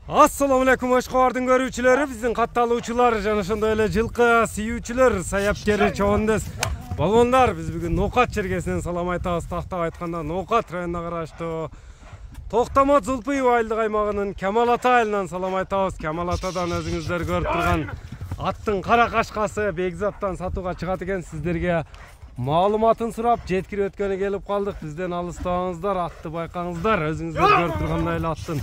Assalamu alaikum Oşqo'rdun görүүчүлөрү, биздин катталуучулар жана ошондой эле жылкы сүйүүчүлөр, саяпкери чоңондес балбондар. Биз бүгүн Ноокат чергесинен салам айтабыз. Тактап айтканда Ноокат районуна караштуу Токтомот Зулпуев айылдык аймагынын Камал Ата айылынан салам айтабыз. Камал Атадан өзүңүздөр көрүп турган аттын кара кашкасы Бекзаттан сатууга чыгат экен. Сиздерге маалыматын сурап жеткирип өткөнү келип калдык. Бизден алыстабаңыздар, атты байкаңыздар. Өзүңүздөр көрүп тургандай эле аттын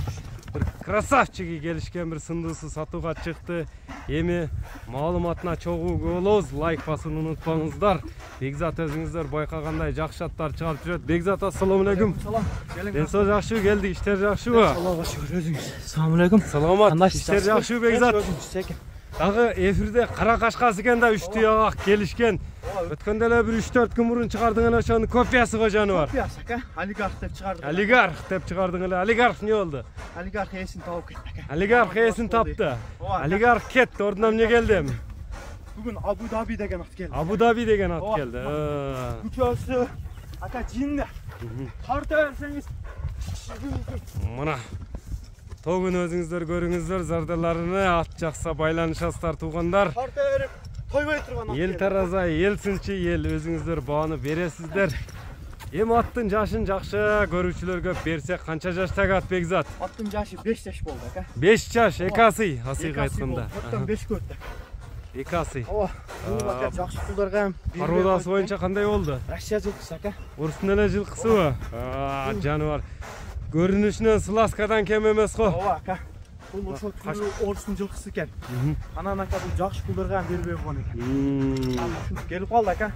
bir красавчиги келишкен, bir сындысы сатууга чыкты. Эми маалыматына чогуу болобуз. Лайк басууну унутпаңыздар. Бекзат өзүңүздөр байкагандай жакшы аттар чыгарып жүрөт. Бекзат, ассаламу алейкум. Салам. Денсоо жакшыбы, келдик, иштер жакшыбы? Аллага шүгүр, өзүңүз. Ассаламу алейкум. Саламат, иштер жакшыбы Бекзат? Өзүңүз. Дагы эфирде кара кашкасы экен да, үчтү ягак келишкен. Өткөндө эле bir 3-4 күн мурун чыгардың эле ошонун копиясы го жаны бар. Копиясы ака, олигарх деп чыгардык. Олигарх деп чыгардың эле. Олигарх не болду? Олигарх ээсин тауып кетти ака. Олигарх ээсин тапты. Олигарх кетти, ордуна эмне келди эми? Бүгүн Абу Даби деген ат келди. Абу Даби деген ат келди. Күчөсү ака жинде. Тарта берсеңиз. Мына тогун өзүңүздөр көрүңүздөр, зардаларыны ат жакса байланышасыздар туугандар. Тарта берип тойбой турган ат. Ел тараза, ел сынчы ел, өзүңүздөр бааны бересиздер. Эми аттын жашын жакшы көрүүчүлөргө берсек, канча жаштагы ат Бекзат? Аттын жашы 5 жаш болду ака. 5 жаш, экасы, асыйга айтканда. 4-5 көттү. Экасы. Бул ака жакшы кулдарга Породасы боюнча кандай болду? Россия жылкысы ака. Урустун эле жылкысыбы? Жаныбар. Көрүнүшүнөн сласкадан кем эмес го. Ооба ака. Бул ошо түрү орустун жылкысы экен. Анан ака бул жакшы кулдарга бербей койгон экен. Ушинтип келип калды ака.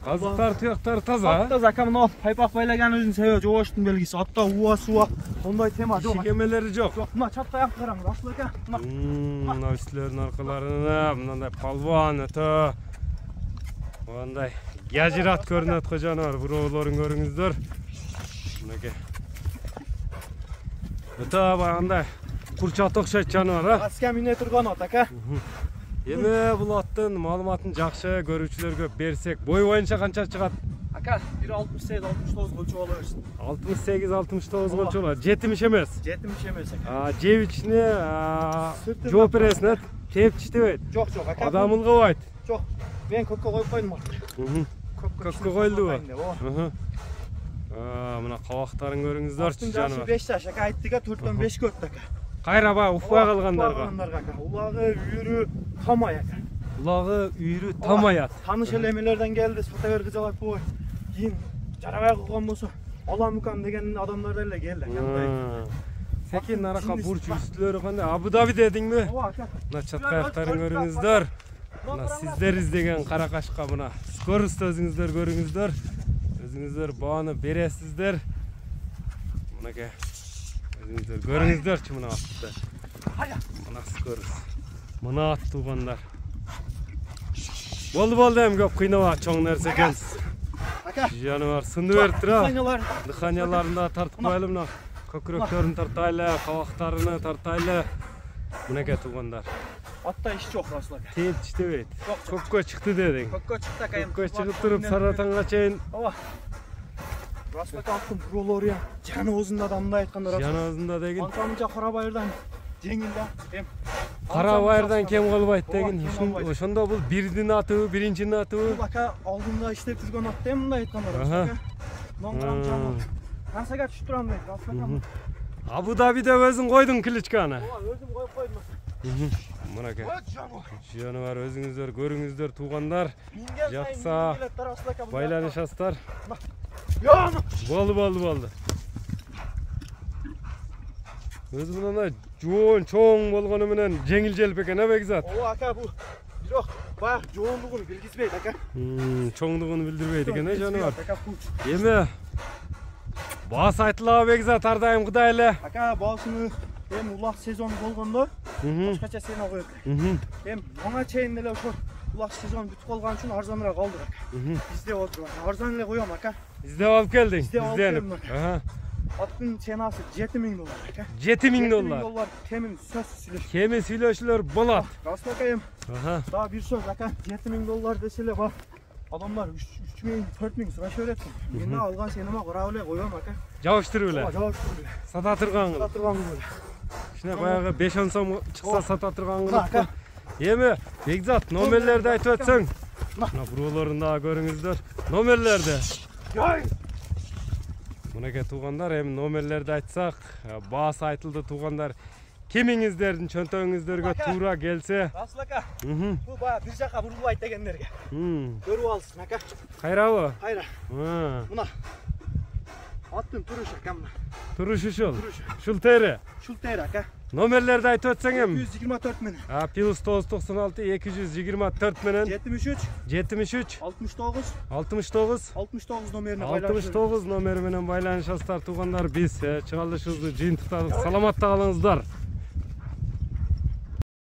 Азыктар, туяктары таза. Таза ака, мына пайпак байлаганыбыздын себеби жобоштун белгиси. Атта уа, ондай тема жок. Шегемелери жок. Мына чатта аяк караңыз, асыл ака. Мына үстүлөрдүн аркаларына мындай палбан өтө мындай гажират көрүнөт го жаныбар. Буроолорун көрүңүздөр. Мынакей. Өтө андай курчат окшойт жаныбар, а? Аска мине турган ат ака. Эми бул аттын маалыматын жакшы көрүүчүлөргө берсек, бой боюнча канча чыгат? Ака, 1.68-69 болчу боло берсин. 68-69 болчу болот. Жетимиш эмес. Жетимиш эмес ака. Жебичине жооп бересиң, тепчитебейт. Жок, ака. Адам ылгабайт. Жок. Мен көккө коюп койдум ат. Көккө коюлдубу? Мына кабактарын көрүңүздөр жаныбар. 5 жаш ака, айттыга 4-5 көттү ака. Кайра уфпай калгандарга. Улагы, үйрү, тамай ака. Улагы, үйрү, тамай ат. Таныш элемелерден келди, сотагер кызалап бой. Кийин жарабай койгон болсо, Аламукам деген адамдар эле келди. Секин арака бурч үстүлөрү кандай? Абу Даби дедиңби? Ооба ака. Мына чаткаяктарын көрүңүздөр. Мына сиздер издеген кара кашка мына. Скорост өзүңүздөр көрүңүздөр. Өзүңүздөр бааны бересиздер. Мынакей. Өзүңүздөр көрүңүздөрчү мына атты. Мына скорост. Мына ат туугандар. Болду эми көп кыйнабак, чоң нерсе экен. Ака. Жаныбар сынды берип тура. Дыханияларында тартпайлы мына. Көкүрөктөрүн тартайлы, кабактарыны тартайлы. Мынакей туугандар. Атта иш жок Расул ака. Тепчитебейт. Көккө чыкты дедиң. Көккө чыкты ака. Көккө чыгып туруп саратанга чейин. Ооба. Расул ака аттын буролору жаны оозунда да мындай айтканда Расул. Жаны оозунда деген. Антамынча Карабайырдан жеңил да. Карабайырдан кем калбайт деген. Ошондо бул бирдин атыбы, биринчинин атыбы. Бул ака алдында иштеп жүргөн ат да мындай айтканда Расул ака. Монграм жаны. Кансага түшүп турам дейт Расул ака. Абу Даби деп өзүң койдуң кличканы. Ооба, өзүм коюп койдум. Мынакей. Жаныбар өзүңүздөр көрүңүздөр туугандар. Жакса байланышасыздар. Болду. Өзү мындай жоон чоң болгону менен жеңил желп экен, а Бекзат? Ооба ака, бул бирок баягы жоондугун билгизбейт ака. Чоңдугун билдирбейт экен, жаныбар. Эми баас айтылабы Бекзат, ар дайым кудай эле? Ака, баасыны эми улак сезону болгондо башкача сена коюп экен. Эми аңа чейин эле ошо улак сезон бүтүп калган үчүн арзаныраак алдык ака. Издеп отуруп, арзан эле коём ака. Издеп алып келдиң? Изденип. Аттын ценасы $7.000 ака. $7.000. Темин сөзсүз. Кеми сүйлөшүлөр болот. Расул ака эми. Дагы бир сөз ака, $7.000 десе эле бар. Adamlar 3.000-4.000 сұраш өретін. Мені алған сеніма құрау өле қойам ака. Жауыштыру өле? Жауыштыру өле. Сата тұрған қыл? Сата тұрған қыл өле. ичине баягы 5 сом чыкса сата турган Мына, кылып. Эми Бекзат номерлерди айтып өтсөң. Мына буроолорун дагы көрүңүздөр. Номерлерди. Мынакей туугандар, эми номерлерди айтсак, баасы айтылды туугандар. Кимиңиздердин чөнтөгүңүздөргө туура келсе. Расул ака. Бул бая бир жака бурулбайт дегендерге. Көрүп алсын ака. Кайрабы? Кайра. Мына. Аттын турушу ака мына. Турушу ушул. Ушул тери. Ушул тери ака. Номерлерди айтып өтсөң эми. 124 менен. Плюс 996 224 менен 73 73 69 69 69 номерине байланышып. 69 номери менен байланышасыздар туугандар. Биз чыгарылышыбызды жыйынтыктадык. Саламатта калыңыздар.